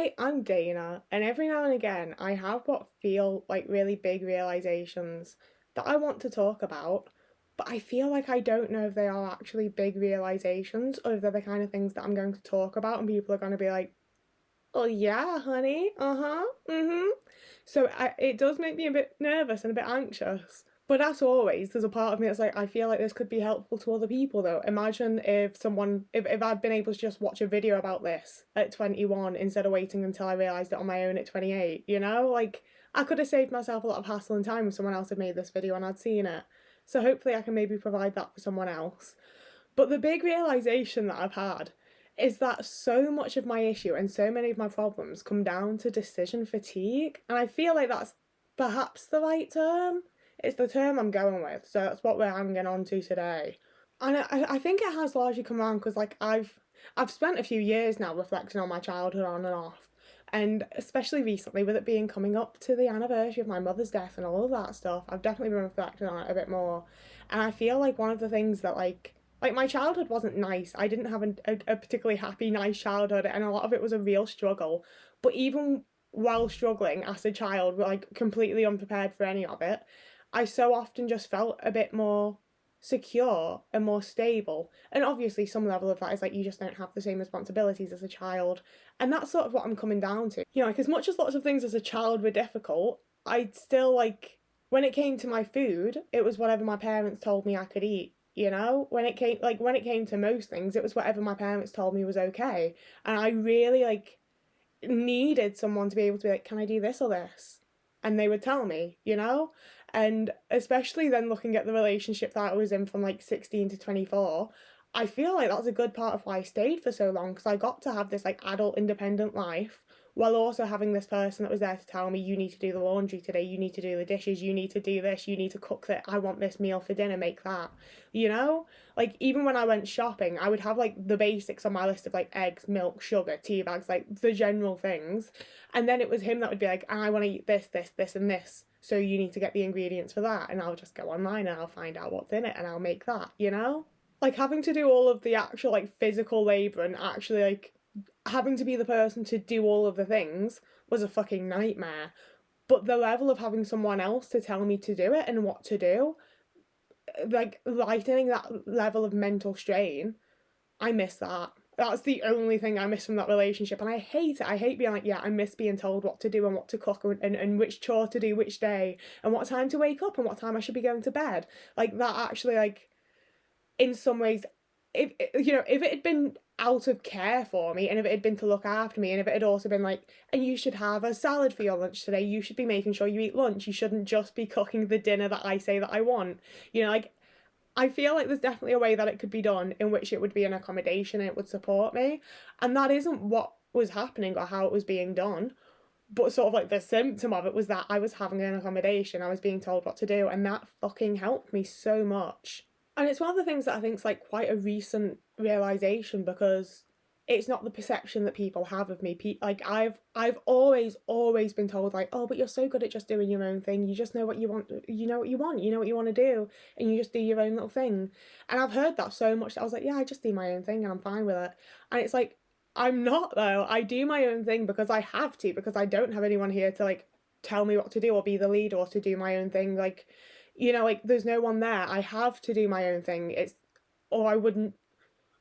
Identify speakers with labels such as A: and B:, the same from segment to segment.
A: Hi, I'm Dana, and every now and again I have what feel like really big realizations that I want to talk about, but I feel like I don't know if they are actually big realizations or if they're the kind of things that I'm going to talk about and people are going to be like, oh yeah, honey, uh-huh, mm-hmm. So it does make me a bit nervous and a bit anxious. But as always, there's a part of me that's like, I feel like this could be helpful to other people though. Imagine if I'd been able to just watch a video about this at 21 instead of waiting until I realised it on my own at 28, you know? Like, I could have saved myself a lot of hassle and time if someone else had made this video and I'd seen it. So hopefully I can maybe provide that for someone else. But the big realisation that I've had is that so much of my issue and so many of my problems come down to decision fatigue. And I feel like that's perhaps the right term. It's the term I'm going with, so that's what we're hanging on to today. And I think it has largely come around because like I've spent a few years now reflecting on my childhood on and off. And especially recently, with it being coming up to the anniversary of my mother's death and all of that stuff, I've definitely been reflecting on it a bit more. And I feel like one of the things that like my childhood wasn't nice. I didn't have a particularly happy, nice childhood, and a lot of it was a real struggle. But even while struggling as a child, like completely unprepared for any of it, I so often just felt a bit more secure and more stable. And obviously, some level of that is like you just don't have the same responsibilities as a child. And that's sort of what I'm coming down to. You know, like as much as lots of things as a child were difficult, I'd still like, when it came to my food, it was whatever my parents told me I could eat. You know, when it came to most things, it was whatever my parents told me was okay. And I really like needed someone to be able to be like, can I do this or this? And they would tell me, you know? And especially then looking at the relationship that I was in from like 16 to 24, I feel like that's a good part of why I stayed for so long because I got to have this like adult independent life while also having this person that was there to tell me, you need to do the laundry today, you need to do the dishes, you need to do this, you need to cook that, I want this meal for dinner, make that, you know? Like even when I went shopping, I would have like the basics on my list of like eggs, milk, sugar, tea bags, like the general things. And then it was him that would be like, I want to eat this, this, this, and this. So you need to get the ingredients for that. And I'll just go online and I'll find out what's in it and I'll make that, you know? Like having to do all of the actual like physical labor and actually like having to be the person to do all of the things was a fucking nightmare. But the level of having someone else to tell me to do it and what to do, like lightening that level of mental strain, I miss that. That's the only thing I miss from that relationship. And I hate it. I hate being like, yeah, I miss being told what to do and what to cook and which chore to do which day and what time to wake up and what time I should be going to bed. Like that actually like in some ways, if you know, if it had been out of care for me and if it had been to look after me and if it had also been like, and you should have a salad for your lunch today, you should be making sure you eat lunch, you shouldn't just be cooking the dinner that I say that I want, you know, like I feel like there's definitely a way that it could be done in which it would be an accommodation and it would support me, and that isn't what was happening or how it was being done. But sort of like the symptom of it was that I was having an accommodation, I was being told what to do, and that fucking helped me so much. And it's one of the things that I think is like quite a recent realization because it's not the perception that people have of me. Like I've always been told like, oh, but you're so good at just doing your own thing. You just know what you want. You know what you want. You know what you want to do, and you just do your own little thing. And I've heard that so much that I was like, yeah, I just do my own thing, and I'm fine with it. And it's like I'm not though. I do my own thing because I have to because I don't have anyone here to like tell me what to do or be the lead or to do my own thing. Like you know, like there's no one there. I have to do my own thing. It's or I wouldn't,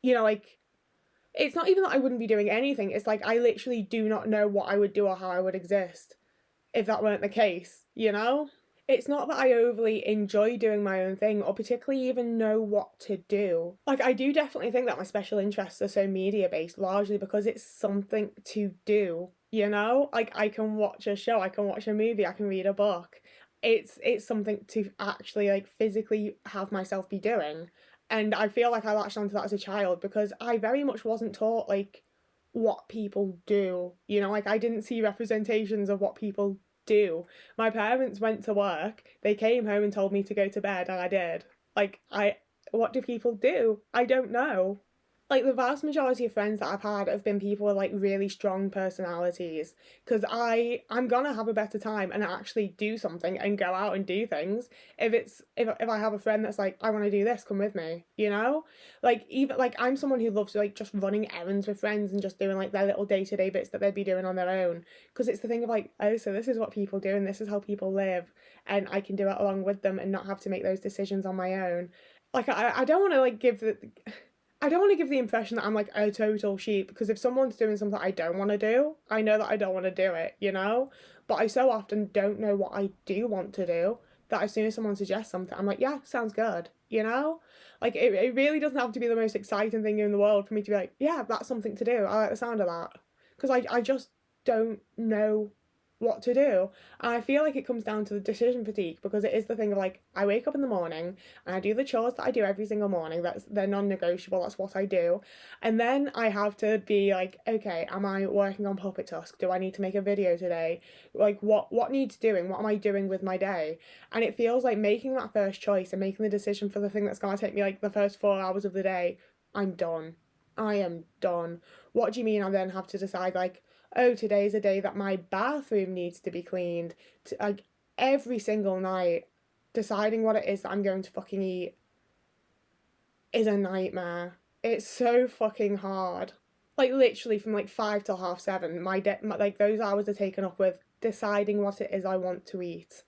A: you know, like it's not even that I wouldn't be doing anything. It's like I literally do not know what I would do or how I would exist if that weren't the case, you know? It's not that I overly enjoy doing my own thing or particularly even know what to do. Like, I do definitely think that my special interests are so media based, largely because it's something to do, you know? Like, I can watch a show, I can watch a movie, I can read a book. It's something to actually like physically have myself be doing. And I feel like I latched onto that as a child because I very much wasn't taught like what people do. You know, like I didn't see representations of what people do. My parents went to work, they came home and told me to go to bed, and I did. Like, what do people do? I don't know. Like the vast majority of friends that I've had have been people with like really strong personalities, because I'm gonna have a better time and actually do something and go out and do things if if I have a friend that's like, I want to do this, come with me, you know? Like even like I'm someone who loves like just running errands with friends and just doing like their little day-to-day bits that they'd be doing on their own, because it's the thing of like, oh, so this is what people do and this is how people live, and I can do it along with them and not have to make those decisions on my own. Like I don't want to like give the I don't want to give the impression that I'm like a total sheep, because if someone's doing something I don't want to do, I know that I don't want to do it, you know? But I so often don't know what I do want to do that as soon as someone suggests something, I'm like, yeah, sounds good, you know? Like it really doesn't have to be the most exciting thing in the world for me to be like, yeah, that's something to do. I like the sound of that. Because I just don't know what to do. And I feel like it comes down to the decision fatigue, because it is the thing of like, I wake up in the morning and I do the chores that I do every single morning. They're non-negotiable. That's what I do. And then I have to be like, okay, am I working on Puppet Tusk? Do I need to make a video today? Like what needs doing? What am I doing with my day? And it feels like making that first choice and making the decision for the thing that's gonna take me like the first 4 hours of the day, I'm done. I am done. What do you mean I then have to decide like, oh, today's a day that my bathroom needs to be cleaned. Like every single night, deciding what it is that I'm going to fucking eat is a nightmare. It's so fucking hard. Like literally from like 5 till 7:30, like those hours are taken up with deciding what it is I want to eat.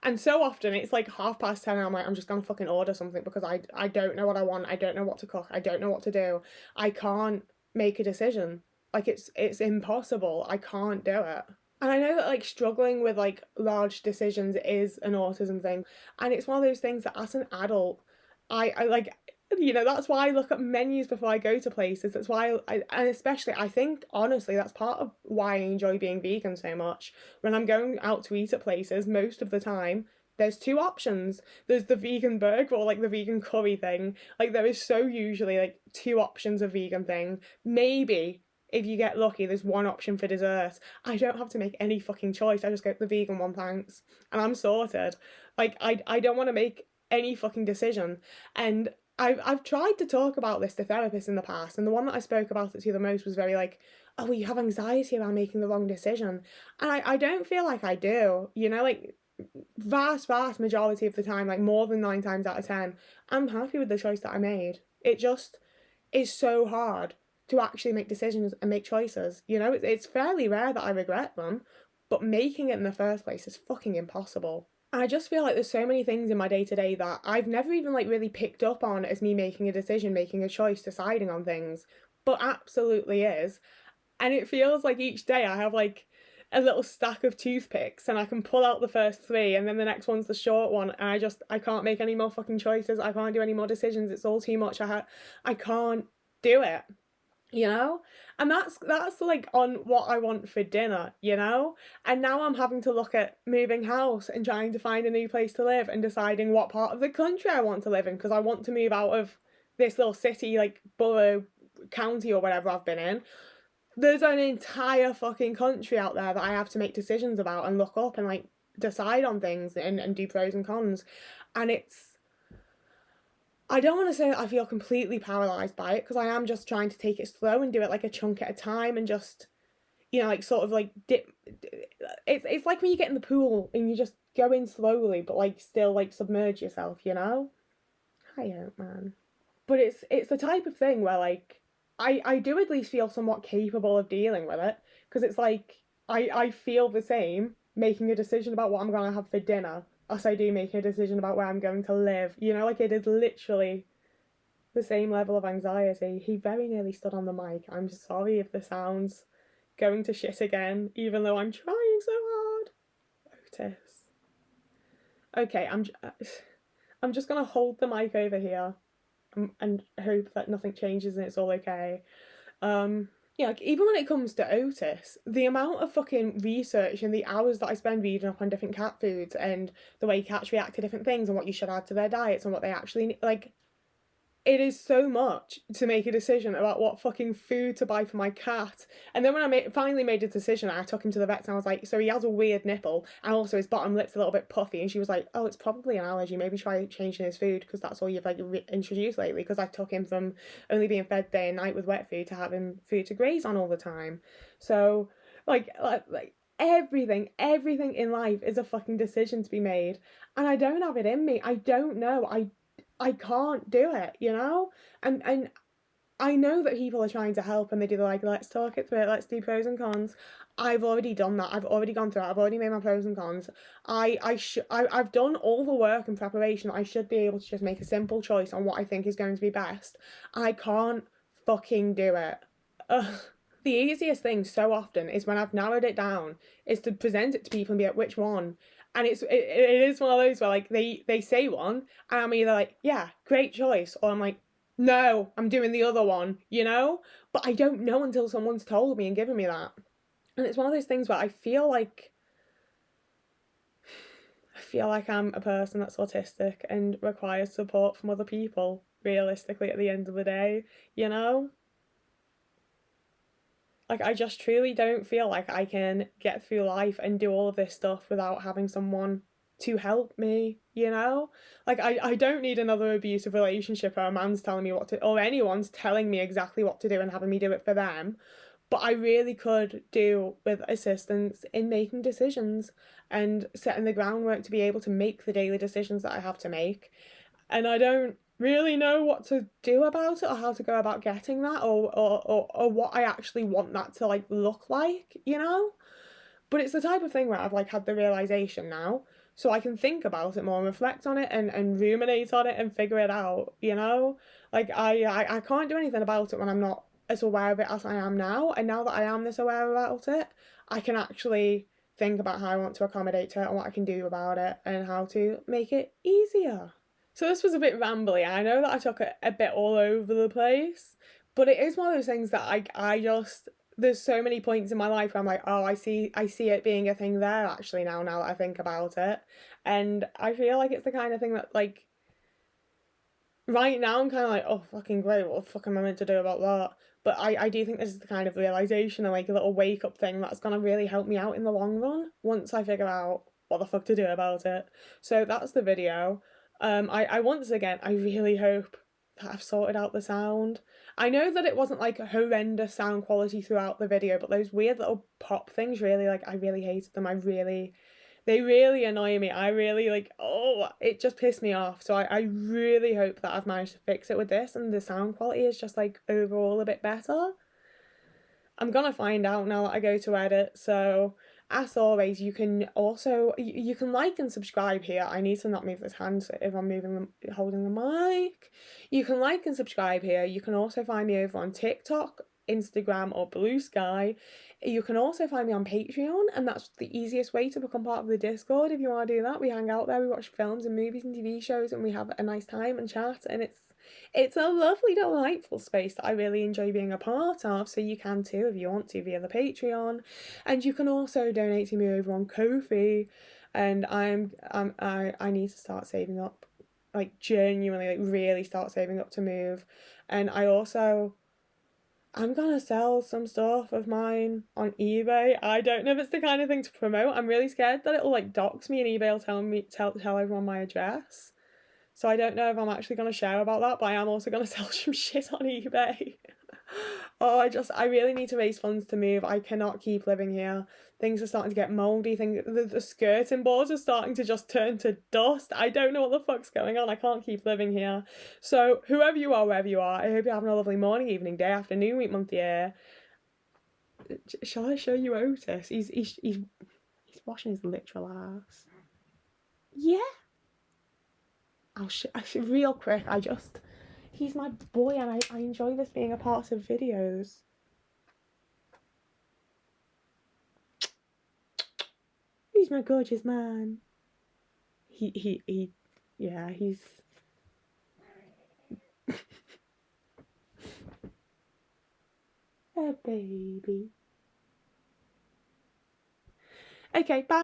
A: And so often it's like 10:30 and I'm like, I'm just gonna fucking order something because I don't know what I want. I don't know what to cook. I don't know what to do. I can't make a decision. Like it's impossible. I can't do it. And I know that like struggling with like large decisions is an autism thing. And it's one of those things that as an adult, I like, that's why I look at menus before I go to places. That's why and especially I think honestly that's part of why I enjoy being vegan so much. When I'm going out to eat at places, most of the time there's two options. There's the vegan burger or like the vegan curry thing. Like there is so usually like two options of vegan thing. Maybe if you get lucky, there's one option for dessert. I don't have to make any fucking choice. I just go the vegan one, thanks, and I'm sorted. Like I don't want to make any fucking decision. And I've tried to talk about this to therapists in the past, and the one that I spoke about it to the most was very like, oh, well, you have anxiety around making the wrong decision, and I don't feel like I do. Like vast majority of the time, like more than 9 times out of 10, I'm happy with the choice that I made. It just is so hard to actually make decisions and make choices. It's fairly rare that I regret them, but making it in the first place is fucking impossible. I just feel like there's so many things in my day to day that I've never even like really picked up on as me making a decision, making a choice, deciding on things, but absolutely is. And it feels like each day I have like a little stack of toothpicks and I can pull out the first three and then the next one's the short one, and I can't make any more fucking choices. I can't do any more decisions. It's all too much. I can't do it you know and that's like on what I want for dinner. And now I'm having to look at moving house and trying to find a new place to live and deciding what part of the country I want to live in, because I want to move out of this little city, like borough, county or whatever I've been in. There's an entire fucking country out there that I have to make decisions about and look up and like decide on things and do pros and cons. And I don't want to say that I feel completely paralyzed by it, because I am just trying to take it slow and do it like a chunk at a time and just, like sort of like dip. It's like when you get in the pool and you just go in slowly, but like still like submerge yourself. I don't, man. But it's the type of thing where like I do at least feel somewhat capable of dealing with it, because it's like I feel the same making a decision about what I'm gonna have for dinner as I do making a decision about where I'm going to live. Like it is literally the same level of anxiety. He very nearly stood on the mic. I'm sorry if the sound's going to shit again, even though I'm trying so hard. Otis. Okay, I'm just gonna hold the mic over here and hope that nothing changes and it's all okay. Yeah, like even when it comes to Otis, the amount of fucking research and the hours that I spend reading up on different cat foods and the way cats react to different things and what you should add to their diets and what they actually need, like, it is so much to make a decision about what fucking food to buy for my cat. And then when finally made a decision, I took him to the vet and I was like, so he has a weird nipple and also his bottom lip's a little bit puffy. And she was like, oh, it's probably an allergy. Maybe try changing his food because that's all you've like introduced lately. Because I took him from only being fed day and night with wet food to having food to graze on all the time. So like everything in life is a fucking decision to be made. And I don't have it in me. I don't know. I can't do it, you know? And I know that people are trying to help and they do like, let's talk it through, let's do pros and cons. I've already done that. I've already gone through it. I've already made my pros and cons. I've done all the work and preparation. I should be able to just make a simple choice on what I think is going to be best. I can't fucking do it. Ugh. The easiest thing so often is when I've narrowed it down is to present it to people and be like, which one? And it is one of those where like they say one and I'm either like, yeah, great choice, or I'm like, no, I'm doing the other one, you know? But I don't know until someone's told me and given me that. And it's one of those things where I feel like I'm a person that's autistic and requires support from other people, realistically, at the end of the day, you know? Like, I just truly don't feel like I can get through life and do all of this stuff without having someone to help me, you know? Like, I don't need another abusive relationship where a man's telling me what to, or anyone's telling me exactly what to do and having me do it for them. But I really could do with assistance in making decisions and setting the groundwork to be able to make the daily decisions that I have to make. And I don't really know what to do about it or how to go about getting that, or what I actually want that to like look like, you know? But it's the type of thing where I've like had the realization now, so I can think about it more and reflect on it and ruminate on it and figure it out, you know? Like I can't do anything about it when I'm not as aware of it as I am now. And now that I am this aware about it, I can actually think about how I want to accommodate to it and what I can do about it and how to make it easier. So this was a bit rambly. I know that I took it a bit all over the place, but it is one of those things that I just there's so many points in my life where I'm like, oh, I see it being a thing there actually now that I think about it. And I feel like it's the kind of thing that like right now I'm kind of like, oh, fucking great, what the fuck am I meant to do about that? But I do think this is the kind of realization and like a little wake up thing that's gonna really help me out in the long run once I figure out what the fuck to do about it. So that's the video. I once again, I really hope that I've sorted out the sound. I know that it wasn't like a horrendous sound quality throughout the video, but those weird little pop things really, like, I really hated them. They really annoy me. I really like, oh, it just pissed me off. So I really hope that I've managed to fix it with this and the sound quality is just like overall a bit better. I'm gonna find out now that I go to edit. So as always, you can also you can like and subscribe here. I need to not move this hand so if I'm holding the mic. You can like and subscribe here. You can also find me over on TikTok, Instagram, or Blue Sky. You can also find me on Patreon, and that's the easiest way to become part of the Discord if you want to do that. We hang out there, we watch films and movies and TV shows, and we have a nice time and chat, and it's a lovely, delightful space that I really enjoy being a part of, so you can too if you want to via the Patreon. And you can also donate to me over on Ko-fi, and I need to start saving up, like genuinely, like really start saving up to move. And I'm gonna sell some stuff of mine on eBay. I don't know if it's the kind of thing to promote. I'm really scared that it'll like dox me and eBay will tell everyone my address. So I don't know if I'm actually gonna share about that, but I am also gonna sell some shit on eBay. Oh, I really need to raise funds to move. I cannot keep living here. Things are starting to get moldy. The skirting boards are starting to just turn to dust. I don't know what the fuck's going on. I can't keep living here. So whoever you are, wherever you are, I hope you're having a lovely morning, evening, day, afternoon, week, month, year. Shall I show you Otis? He's washing his literal ass. Yeah. Real quick. He's my boy, and I enjoy this being a part of videos. He's my gorgeous man. Yeah, he's. A baby. Okay, bye.